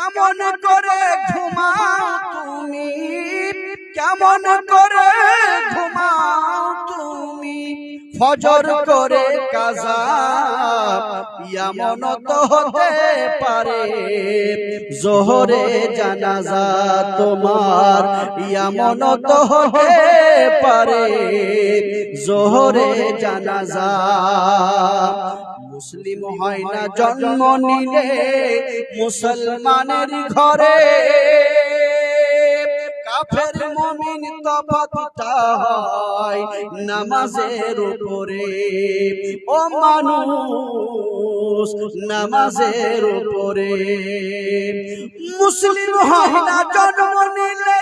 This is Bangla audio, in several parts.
কেমন করে ঘুমাও তুমি, কেমন করে ঘুমাও তুমি, ফজর করে কাজা এমন তো হতে পারে, জোহরে জানাজা তোমার এমন তো হতে পারে, জোহরে জানাজা। মুসলিম হয় না জন্ম নিলে মুসলমানের ঘরে, কাফের মুমিন তফাৎটা হয় নামাজের উপরে। ও মানুষ নামাজের উপরে, মুসলিম হয় না জন্ম নিলে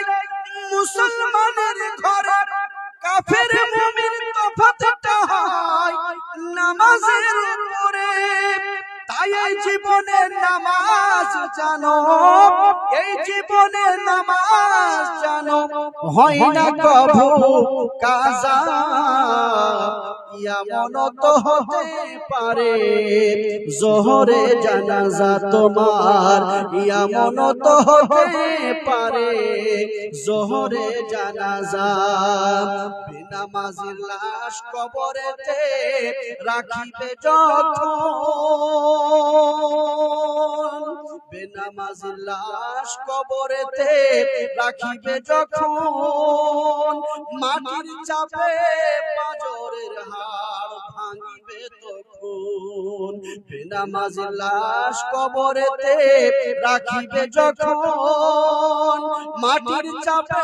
মুসলমানের ঘরে, কাফের মুমিন তফাৎটা হয় নামাজের উপরে। তাই এই জীবনে নামাজ জানো, এই জীবনে নামাজ জানো, হয় না কভু কাজা এমন তো হতে পারে, জোহরে জানাজা তোমার এমন তো হতে পারে, জোহরে জানাজা। বেনামাজির লাশ কবরেতে রাখিবে যখন, বেনামাজির লাশ কবরেতে রাখিবে যখন, মাটির চাপে পাঁজরের হাড় ভাঙিবে তখন। বেনামাজির লাশ কবরেতে রাখিবে যখন, মাটির চাপে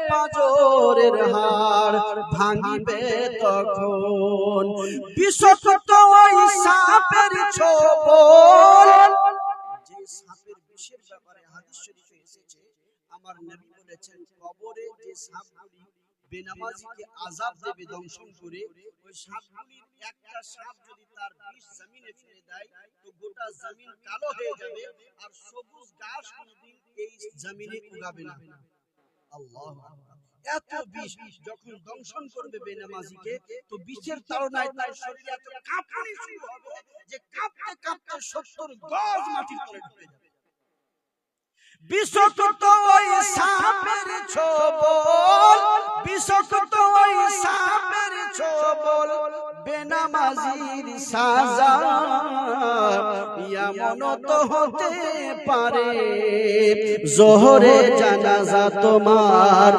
পাঁজরের হাড় ভাঙিবে তখন। বিষাক্ত ওই সাপের ছোবল, যে সাপের বিষের ব্যাপারে হাদিস শরীফে এসেছে, আমার নবী বলেছেন কবরে যে সাপগুলি বেনামাজিকে আযাব দেবে দংশন করে, ওই সাপগুলির একটা সাপ যদি তার বিষ জমিনে ফেলে দেয় তো গোটা জমিন কালো হয়ে যাবে, আর সবুজ ঘাস কোনদিন এই জমিনে উগাবে না। আল্লাহু আকবার। এত বিষ যখন দংশন করবে বেনামাজিকে, তো বিষের তাড়নায় তার শরীরে এত কাঁপুনি শুরু হবে যে কাঁপতে কাঁপতে 70 গজ মাটির তলে ঢুকে যাবে। বিষাক্ত ওই সাপের ছোবল, বিষাক্ত ওই সাপের ছোবল, বেনামাজির সাজা এমন তো হতে পারে, জোহরে জানাজা তোমার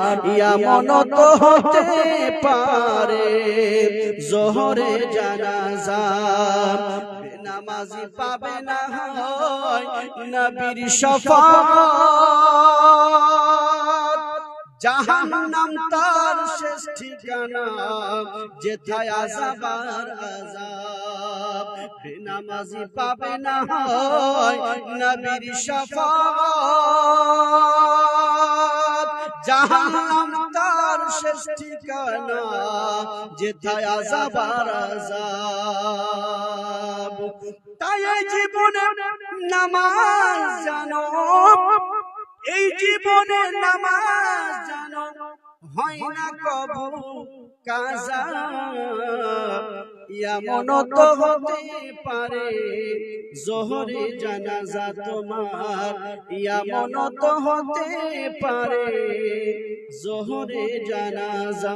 এমন তো হতে পারে, জোহরে জানাজা। বেনামাজি পাবে না হয় নবীর শাফাত, জাহান্নাম তার শেষ ঠিকানা, যেথায় আযাব আর আযাব। বেনামাজি পাবে না হয় নবীর শাফাত, জাহান্নাম তার শেষ ঠিকানা, যেথায় আযাব আর আযাব। তাই এই জীবনে নামাজ জানো, এই জীবনে নামাজ জানো, হয় না কবু কাজা এমন তো হতে পারে, জোহরে জানাজা তোমার এমন তো হতে পারে, জোহরে জানাজা।